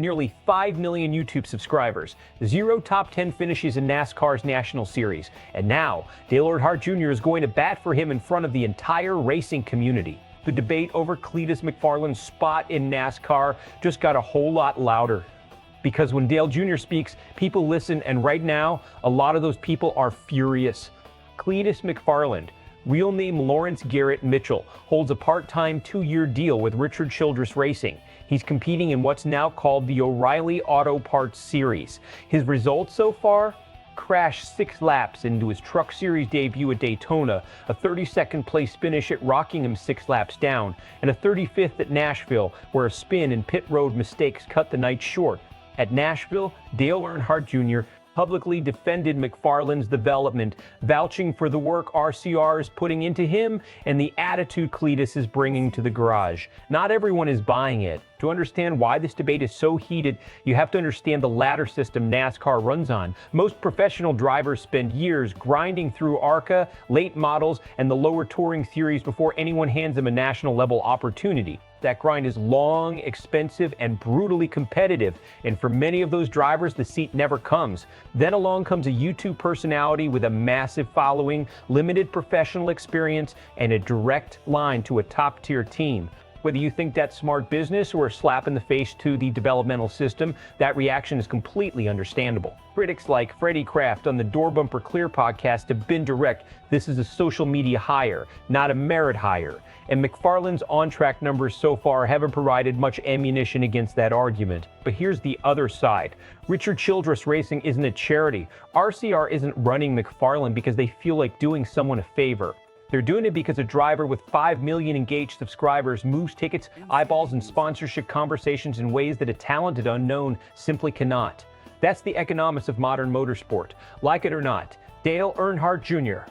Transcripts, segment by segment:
nearly 5 million YouTube subscribers, 0 top 10 finishes in NASCAR's National Series, and now Dale Earnhardt Jr. is going to bat for him in front of the entire racing community. The debate over Cleetus McFarland's spot in NASCAR just got a whole lot louder. Because when Dale Jr. speaks, people listen, and right now, a lot of those people are furious. Cleetus McFarland, real name Lawrence Garrett Mitchell, holds a part-time 2-year deal with Richard Childress Racing. He's competing in what's now called the O'Reilly Auto Parts Series. His results so far? Crashed 6 laps into his Truck Series debut at Daytona, a 32nd place finish at Rockingham 6 laps down, and a 35th at Nashville, where a spin and pit road mistakes cut the night short. At Nashville, Dale Earnhardt Jr. publicly defended McFarland's development, vouching for the work RCR is putting into him and the attitude Cleetus is bringing to the garage. Not everyone is buying it. To understand why this debate is so heated, you have to understand the ladder system NASCAR runs on. Most professional drivers spend years grinding through ARCA, late models, and the lower touring series before anyone hands them a national level opportunity. That grind is long, expensive, and brutally competitive, and for many of those drivers, the seat never comes. Then along comes a YouTube personality with a massive following, limited professional experience, and a direct line to a top-tier team. Whether you think that's smart business or a slap in the face to the developmental system, that reaction is completely understandable. Critics like Freddie Kraft on the Door Bumper Clear podcast have been direct. This is a social media hire, not a merit hire. And McFarland's on-track numbers so far haven't provided much ammunition against that argument. But here's the other side. Richard Childress Racing isn't a charity. RCR isn't running McFarland because they feel like doing someone a favor. They're doing it because a driver with 5 million engaged subscribers moves tickets, eyeballs, and sponsorship conversations in ways that a talented unknown simply cannot. That's the economics of modern motorsport. Like it or not, Dale Earnhardt Jr.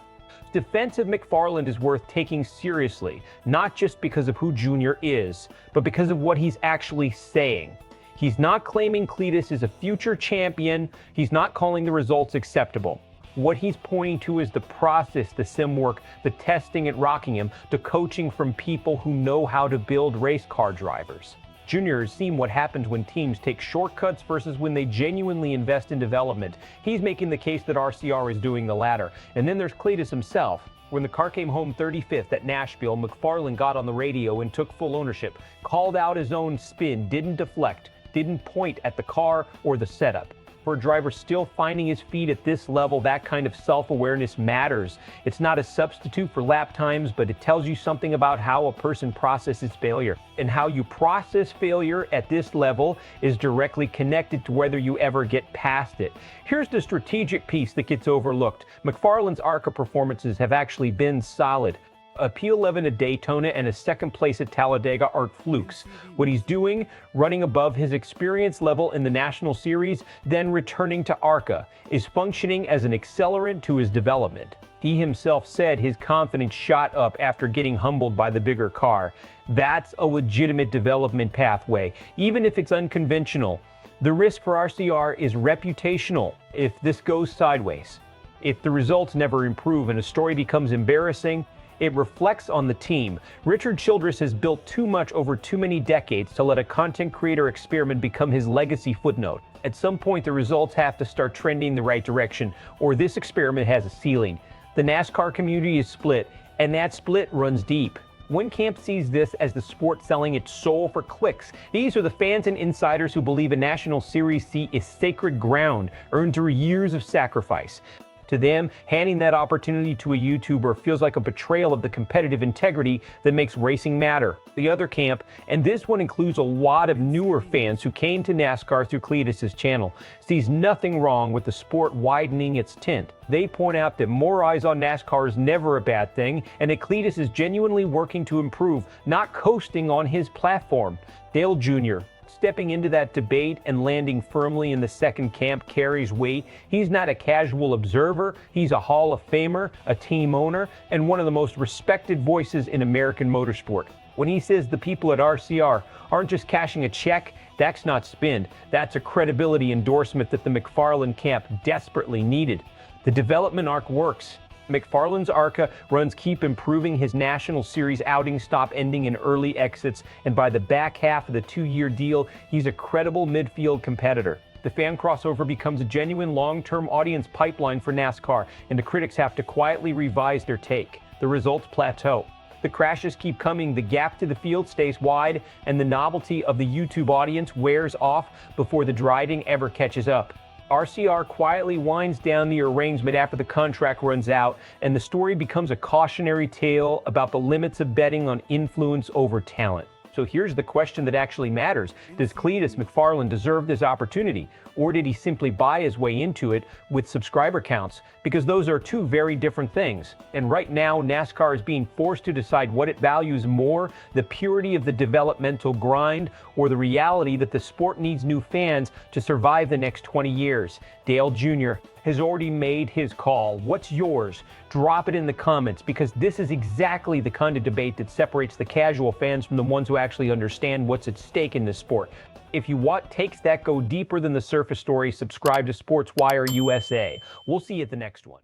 Defense of McFarland is worth taking seriously, not just because of who Jr. is, but because of what he's actually saying. He's not claiming Cleetus is a future champion. He's not calling the results acceptable. What he's pointing to is the process, the sim work, the testing at Rockingham, the coaching from people who know how to build race car drivers. Junior has seen what happens when teams take shortcuts versus when they genuinely invest in development. He's making the case that RCR is doing the latter. And then there's Cleetus himself. When the car came home 35th at Nashville, McFarland got on the radio and took full ownership, called out his own spin, didn't deflect, didn't point at the car or the setup. For a driver still finding his feet at this level, that kind of self-awareness matters. It's not a substitute for lap times, but it tells you something about how a person processes failure. And how you process failure at this level is directly connected to whether you ever get past it. Here's the strategic piece that gets overlooked. McFarland's ARCA performances have actually been solid. A P11 at Daytona and a second place at Talladega aren't flukes. What he's doing, running above his experience level in the National Series, then returning to ARCA, is functioning as an accelerant to his development. He himself said his confidence shot up after getting humbled by the bigger car. That's a legitimate development pathway, even if it's unconventional. The risk for RCR is reputational if this goes sideways. If the results never improve and a story becomes embarrassing, it reflects on the team. Richard Childress has built too much over too many decades to let a content creator experiment become his legacy footnote. At some point, the results have to start trending the right direction, or this experiment has a ceiling. The NASCAR community is split, and that split runs deep. One camp sees this as the sport selling its soul for clicks. These are the fans and insiders who believe a National Series seat is sacred ground, earned through years of sacrifice. To them, handing that opportunity to a YouTuber feels like a betrayal of the competitive integrity that makes racing matter. The other camp, and this one includes a lot of newer fans who came to NASCAR through Cleetus' channel, sees nothing wrong with the sport widening its tent. They point out that more eyes on NASCAR is never a bad thing, and that Cleetus is genuinely working to improve, not coasting on his platform. Dale Jr. stepping into that debate and landing firmly in the second camp carries weight. He's not a casual observer. He's a Hall of Famer, a team owner, and one of the most respected voices in American motorsport. When he says the people at RCR aren't just cashing a check, that's not spin. That's a credibility endorsement that the McFarland camp desperately needed. The development arc works. McFarland's ARCA runs keep improving. His National Series outings stop ending in early exits, and by the back half of the 2-year deal, he's a credible midfield competitor. The fan crossover becomes a genuine long-term audience pipeline for NASCAR, and the critics have to quietly revise their take. The results plateau. The crashes keep coming, the gap to the field stays wide, and the novelty of the YouTube audience wears off before the driving ever catches up. RCR quietly winds down the arrangement after the contract runs out, and the story becomes a cautionary tale about the limits of betting on influence over talent. So here's the question that actually matters. Does Cleetus McFarland deserve this opportunity, or did he simply buy his way into it with subscriber counts? Because those are two very different things. And right now, NASCAR is being forced to decide what it values more, the purity of the developmental grind, or the reality that the sport needs new fans to survive the next 20 years. Dale Jr. has already made his call. What's yours? Drop it in the comments, because this is exactly the kind of debate that separates the casual fans from the ones who actually understand what's at stake in this sport. If you want takes that go deeper than the surface story, subscribe to SportsWire USA. We'll see you at the next one.